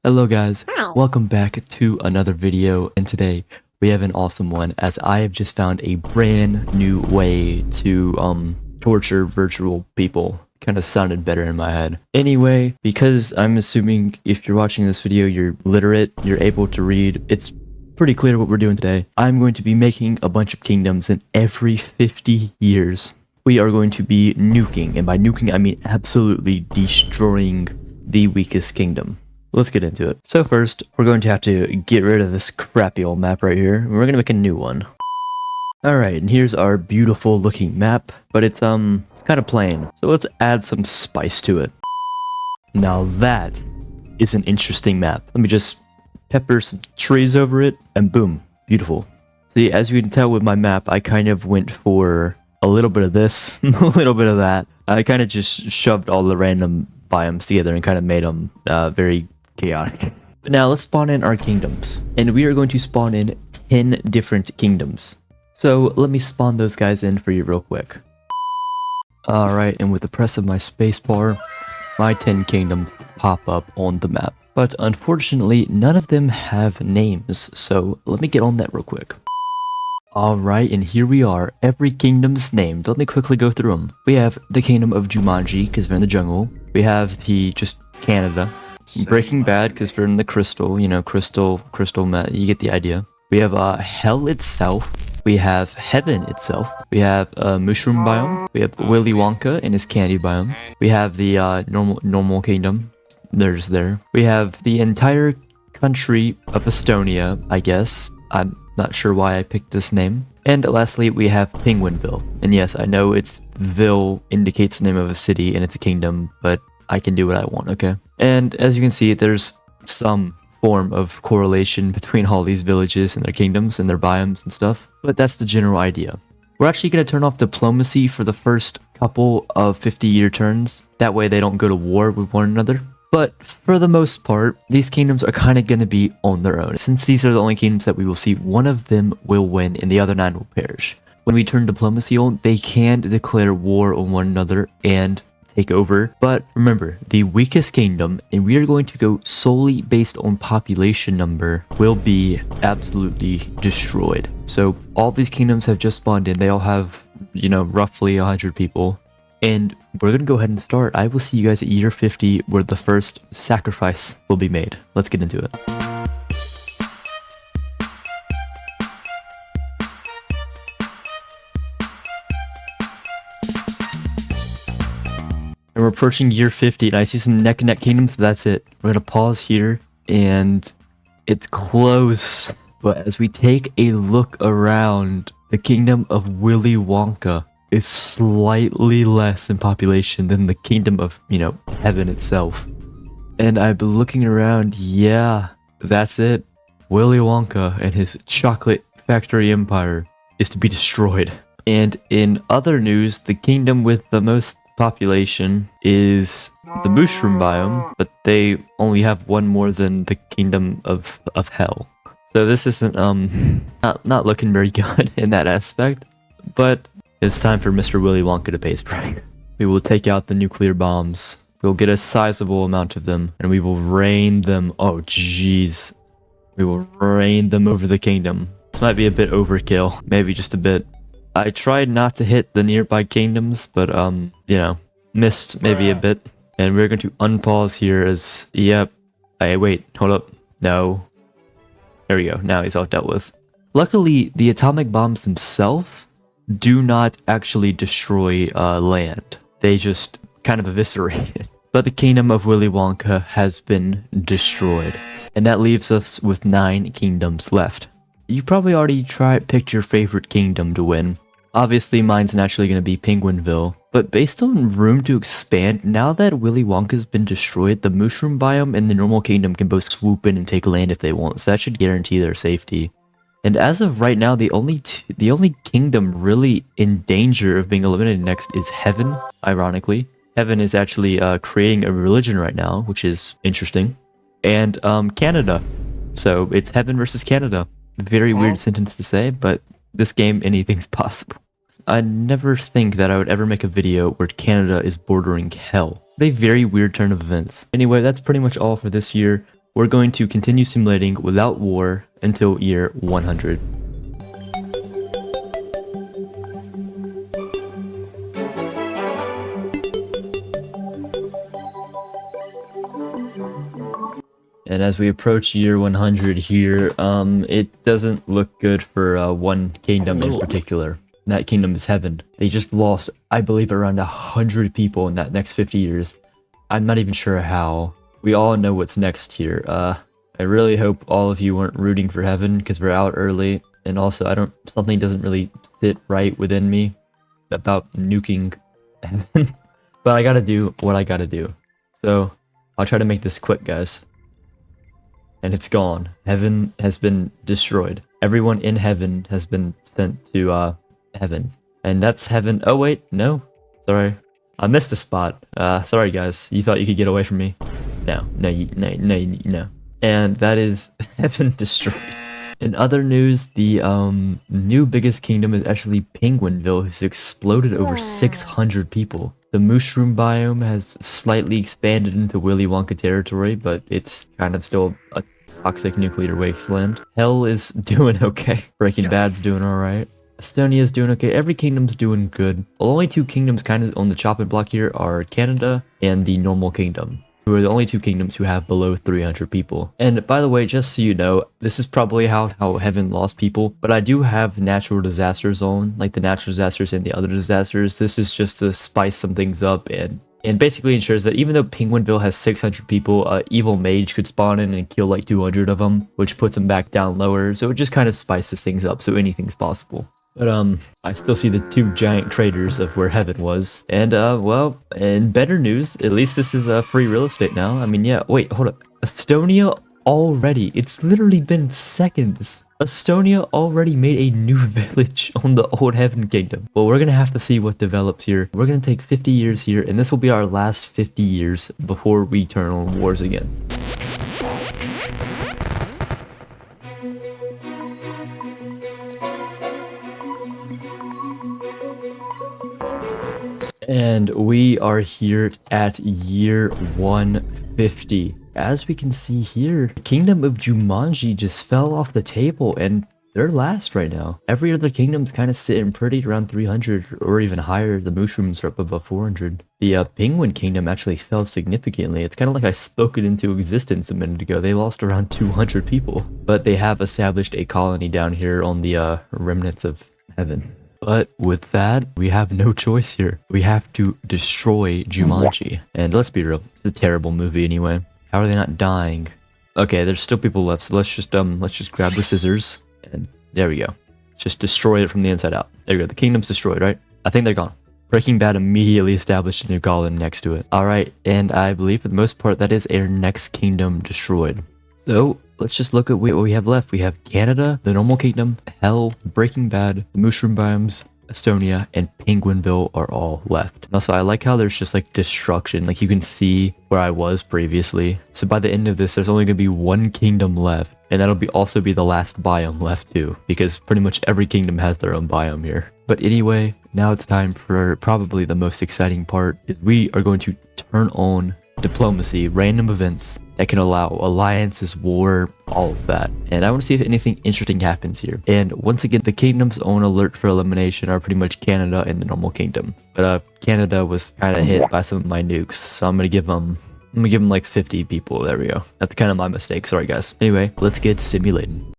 Hello guys, welcome back to another video, and today we have an awesome one as I have just found a brand new way to torture virtual people. Kind of sounded better in my head. Anyway, because I'm assuming if you're watching this video you're literate, you're able to read, it's pretty clear what we're doing today. I'm going to be making a bunch of kingdoms, and every 50 years we are going to be nuking, and by nuking I mean absolutely destroying the weakest kingdom. Let's get into it. So first, we're going to have to get rid of this crappy old map right here. We're going to make a new one. Alright, and here's our beautiful looking map, but it's kind of plain. So let's add some spice to it. Now that is an interesting map. Let me just pepper some trees over it, and boom, beautiful. See, as you can tell with my map, I kind of went for a little bit of this, a little bit of that. I kind of just shoved all the random biomes together and kind of made them very chaotic. But now let's spawn in our kingdoms, and we are going to spawn in 10 different kingdoms. So let me spawn those guys in for you real quick. Alright, and with the press of my spacebar, my 10 kingdoms pop up on the map. But unfortunately, none of them have names, so let me get on that real quick. Alright, and here we are. Every kingdom's named. Let me quickly go through them. We have the kingdom of Jumanji, because we're in the jungle. We have the just Canada. Breaking Bad, because we're in the crystal, you know, crystal, you get the idea. We have Hell itself. We have Heaven itself. We have Mushroom biome. We have Willy Wonka and his candy biome. We have the normal kingdom. There's there. We have the entire country of Estonia, I guess. I'm not sure why I picked this name. And lastly, we have Penguinville. And yes, I know it's Ville indicates the name of a city and it's a kingdom, but I can do what I want, okay? And as you can see, there's some form of correlation between all these villages and their kingdoms and their biomes and stuff, but that's the general idea. We're actually going to turn off diplomacy for the first couple of 50-year turns. That way they don't go to war with one another. But for the most part, these kingdoms are kind of going to be on their own. Since these are the only kingdoms that we will see, one of them will win and the other 9 will perish. When we turn diplomacy on, they can declare war on one another and take over. But remember, the weakest kingdom, and we are going to go solely based on population number, will be absolutely destroyed. So all these kingdoms have just spawned in. They all have, you know, roughly 100 people. And we're going to go ahead and start. I will see you guys at year 50 where the first sacrifice will be made. Let's get into it. And we're approaching year 50 and I see some neck and neck kingdoms. So that's it. We're going to pause here and it's close. But as we take a look around, the kingdom of Willy Wonka is slightly less in population than the kingdom of, you know, Heaven itself. And I've been looking around, yeah, that's it. Willy Wonka and his chocolate factory empire is to be destroyed. And in other news, the kingdom with the most population is the mushroom biome, but they only have one more than the kingdom of hell. So this isn't not looking very good in that aspect, but it's time for Mr. Willy Wonka to pay his price. We will take out the nuclear bombs. We'll get a sizable amount of them, and we will rain them. Oh, jeez. We will rain them over the kingdom. This might be a bit overkill. Maybe just a bit. I tried not to hit the nearby kingdoms, but, you know, missed maybe a bit. And we're going to unpause here as, yep. Hey, wait, hold up. No. There we go. Now he's all dealt with. Luckily, the atomic bombs themselves do not actually destroy land. They just kind of eviscerate it. But the kingdom of Willy Wonka has been destroyed. And that leaves us with 9 kingdoms left. You probably already picked your favorite kingdom to win. Obviously mine's naturally going to be Penguinville. But based on room to expand, now that Willy Wonka's been destroyed, the mushroom biome and the normal kingdom can both swoop in and take land if they want. So that should guarantee their safety. And as of right now, the only kingdom really in danger of being eliminated next is Heaven, ironically. Heaven is actually creating a religion right now, which is interesting. And Canada. So it's Heaven versus Canada. Very weird sentence to say, but this game, anything's possible. I never think that I would ever make a video where Canada is bordering hell. A very weird turn of events. Anyway, that's pretty much all for this year. we're going to continue simulating without war until year 100. And as we approach year 100 here, it doesn't look good for one kingdom in particular. And that kingdom is Heaven. They just lost, I believe, around 100 people in that next 50 years. I'm not even sure how. We all know what's next here. I really hope all of you weren't rooting for Heaven because we're out early. And also, something doesn't really sit right within me about nuking Heaven. But I gotta do what I gotta do. So, I'll try to make this quick, guys. And it's gone. Heaven has been destroyed. Everyone in Heaven has been sent to Heaven. And that's Heaven. Oh wait, no. Sorry. I missed a spot. Sorry guys. You thought you could get away from me? No. No. And that is Heaven destroyed. In other news, the new biggest kingdom is actually Penguinville, who's exploded over 600 people. The mushroom biome has slightly expanded into Willy Wonka territory, but it's kind of still a toxic nuclear wasteland. Hell is doing okay. Breaking Bad's doing alright. Estonia's doing okay. Every kingdom's doing good. The only two kingdoms kind of on the chopping block here are Canada and the normal kingdom, who are the only two kingdoms who have below 300 people. And by the way, just so you know, this is probably how Heaven lost people, but I do have natural disasters on, like the natural disasters and the other disasters. This is just to spice some things up and basically ensures that even though Penguinville has 600 people, evil mage could spawn in and kill like 200 of them, which puts them back down lower. So it just kind of spices things up so anything's possible. But I still see the two giant craters of where Heaven was. And well, in better news, at least this is free real estate now. I mean, yeah, wait, hold up. Estonia already, it's literally been seconds. Estonia already made a new village on the old Heaven kingdom. Well, we're gonna have to see what develops here. We're gonna take 50 years here, and this will be our last 50 years before we turn on wars again. And we are here at year 150. As we can see here, the Kingdom of Jumanji just fell off the table and they're last right now. Every other kingdom's kind of sitting pretty around 300 or even higher. The mushrooms are up above 400. The Penguin Kingdom actually fell significantly. It's kind of like I spoke it into existence a minute ago. They lost around 200 people, but they have established a colony down here on the remnants of Heaven. But with that, we have no choice here. We have to destroy Jumanji. And let's be real, it's a terrible movie anyway. How are they not dying? Okay, there's still people left, so let's just grab the scissors. And there we go. Just destroy it from the inside out. There you go, the kingdom's destroyed, right? I think they're gone. Breaking Bad immediately established a new colony next to it. Alright, and I believe for the most part, that is our next kingdom destroyed. So, let's just look at what we have left. We have Canada, the normal kingdom, Hell, Breaking Bad, the mushroom biomes, Estonia, and Penguinville are all left. Also, I like how there's just like destruction. Like you can see where I was previously. So by the end of this, there's only going to be one kingdom left. And that'll also be the last biome left too. Because pretty much every kingdom has their own biome here. But anyway, now it's time for probably the most exciting part. Is we are going to turn on diplomacy, random events that can allow alliances, war, all of that. And I want to see if anything interesting happens here. And once again, the kingdoms on alert for elimination are pretty much Canada and the normal kingdom. But Canada was kind of hit by some of my nukes, so I'm gonna give them like 50 people. There we go. That's kind of my mistake. Sorry guys. Anyway, let's get simulating.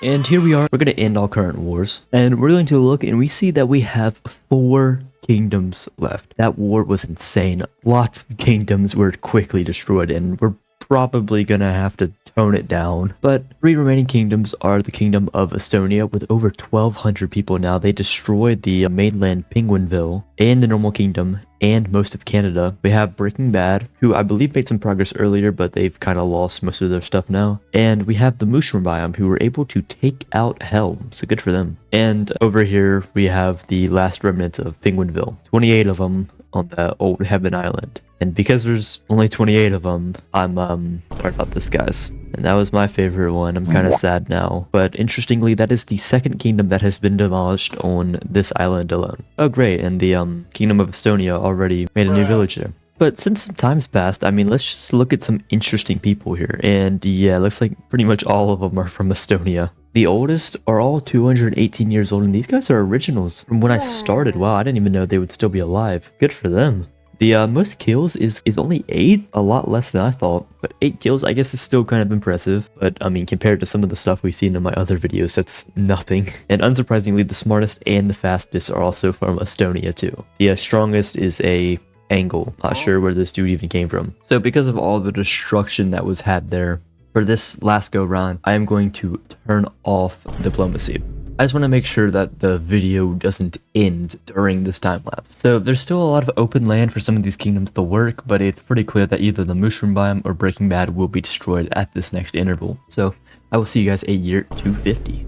And here we are, we're going to end all current wars, and we're going to look and we see that we have 4 kingdoms left. That war was insane. Lots of kingdoms were quickly destroyed, and we're probably going to have to tone it down. But 3 remaining kingdoms are the Kingdom of Estonia with over 1,200 people now. They destroyed the mainland Penguinville and the normal kingdom and most of Canada. We have Breaking Bad, who I believe made some progress earlier, but they've kind of lost most of their stuff now. And we have the Mushroom Biome, who were able to take out Hell, so good for them. And over here, we have the last remnants of Penguinville, 28 of them on the old Heaven Island. And because there's only 28 of them, I'm sorry about this, guys. And that was my favorite one. I'm kind of sad now. But interestingly, that is the second kingdom that has been demolished on this island alone. Oh, great. And the Kingdom of Estonia already made a new village there. But since some time's passed, I mean, let's just look at some interesting people here. And yeah, looks like pretty much all of them are from Estonia. The oldest are all 218 years old, and these guys are originals from when I started. Wow, I didn't even know they would still be alive. Good for them. The most kills is only 8, a lot less than I thought, but 8 kills I guess is still kind of impressive, but I mean compared to some of the stuff we've seen in my other videos, that's nothing. And unsurprisingly, the smartest and the fastest are also from Estonia too. The strongest is a Angle, not sure where this dude even came from. So because of all the destruction that was had there, for this last go round, I am going to turn off diplomacy. I just want to make sure that the video doesn't end during this time lapse. So there's still a lot of open land for some of these kingdoms to work, but it's pretty clear that either the Mushroom Biome or Breaking Bad will be destroyed at this next interval. So I will see you guys at year 250.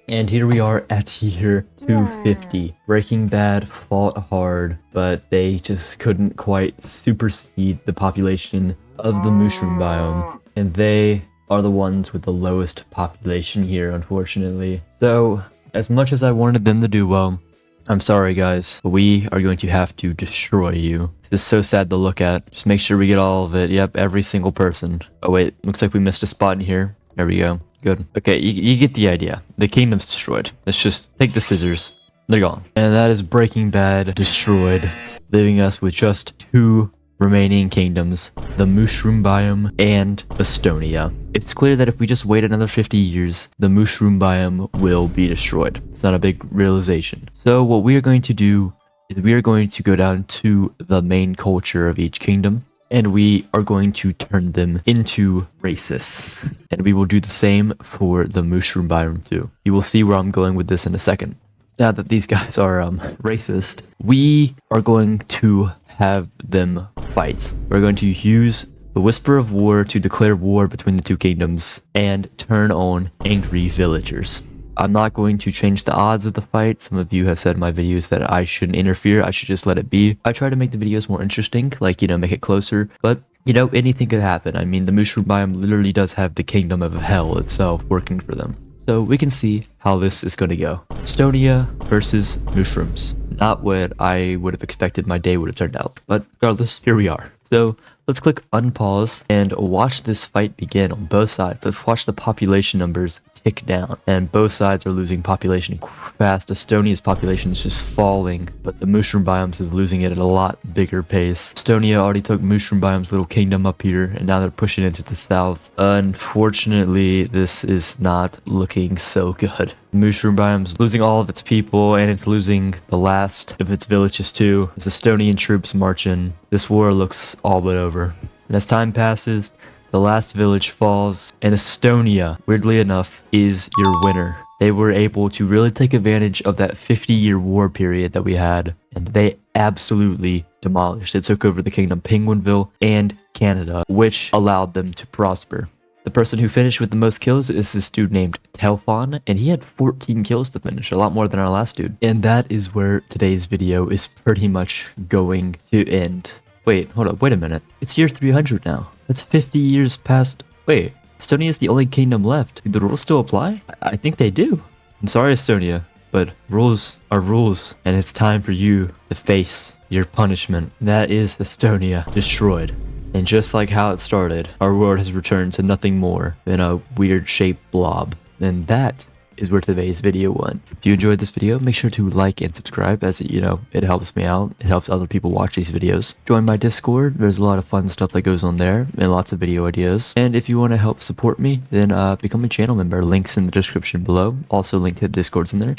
And here we are at year 250. Breaking Bad fought hard, but they just couldn't quite supersede the population of the Mushroom Biome. And they are the ones with the lowest population here, unfortunately. So, as much as I wanted them to do well, I'm sorry guys, but we are going to have to destroy you. This is so sad to look at. Just make sure we get all of it. Yep, every single person. Oh wait, looks like we missed a spot in here. There we go. Good. Okay, you get the idea. The kingdom's destroyed. Let's just take the scissors. They're gone. And that is Breaking Bad destroyed, leaving us with just 2 remaining kingdoms, the Mushroom Biome and Estonia. It's clear that if we just wait another 50 years, the Mushroom Biome will be destroyed. It's not a big realization. So what we are going to do is we are going to go down to the main culture of each kingdom, and we are going to turn them into racists. And we will do the same for the Mushroom Biome too. You will see where I'm going with this in a second. Now that these guys are racist, we are going to have them fight. We're going to use the Whisper of War to declare war between the 2 kingdoms and turn on angry villagers. I'm not going to change the odds of the fight. Some of you have said in my videos that I shouldn't interfere. I should just let it be. I try to make the videos more interesting, like, you know, make it closer. But, you know, anything could happen. I mean, the Mushroom Biome literally does have the Kingdom of Hell itself working for them. So we can see how this is going to go. Estonia versus mushrooms. Not what I would have expected my day would have turned out. But regardless, here we are. So let's click unpause and watch this fight begin on both sides. Let's watch the population numbers tick down, and both sides are losing population fast. Estonia's population is just falling, but the Mushroom Biomes is losing it at a lot bigger pace. Estonia already took Mushroom Biome's little kingdom up here, and now they're pushing into the south. Unfortunately, this is not looking so good. Mushroom Biome's losing all of its people, and it's losing the last of its villages too, as Estonian troops march in. This war looks all but over. And as time passes, the last village falls, and Estonia, weirdly enough, is your winner. They were able to really take advantage of that 50-year war period that we had, and they absolutely demolished. They took over the Kingdom Penguinville and Canada, which allowed them to prosper. The person who finished with the most kills is this dude named Telfon, and he had 14 kills to finish, a lot more than our last dude. And that is where today's video is pretty much going to end. Wait, hold up, wait a minute. It's year 300 now. That's 50 years past. Wait, Estonia is the only kingdom left. Do the rules still apply? I think they do. I'm sorry, Estonia, but rules are rules, and it's time for you to face your punishment. That is Estonia destroyed. And just like how it started, our world has returned to nothing more than a weird shaped blob. And that is where today's video went. If you enjoyed this video, make sure to like and subscribe, as it, it helps me out. It helps other people watch these videos. Join my Discord. There's a lot of fun stuff that goes on there and lots of video ideas. And if you want to help support me, then become a channel member. Links in the description below. Also link to the Discords in there.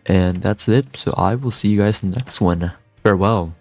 And that's it. So I will see you guys in the next one. Farewell.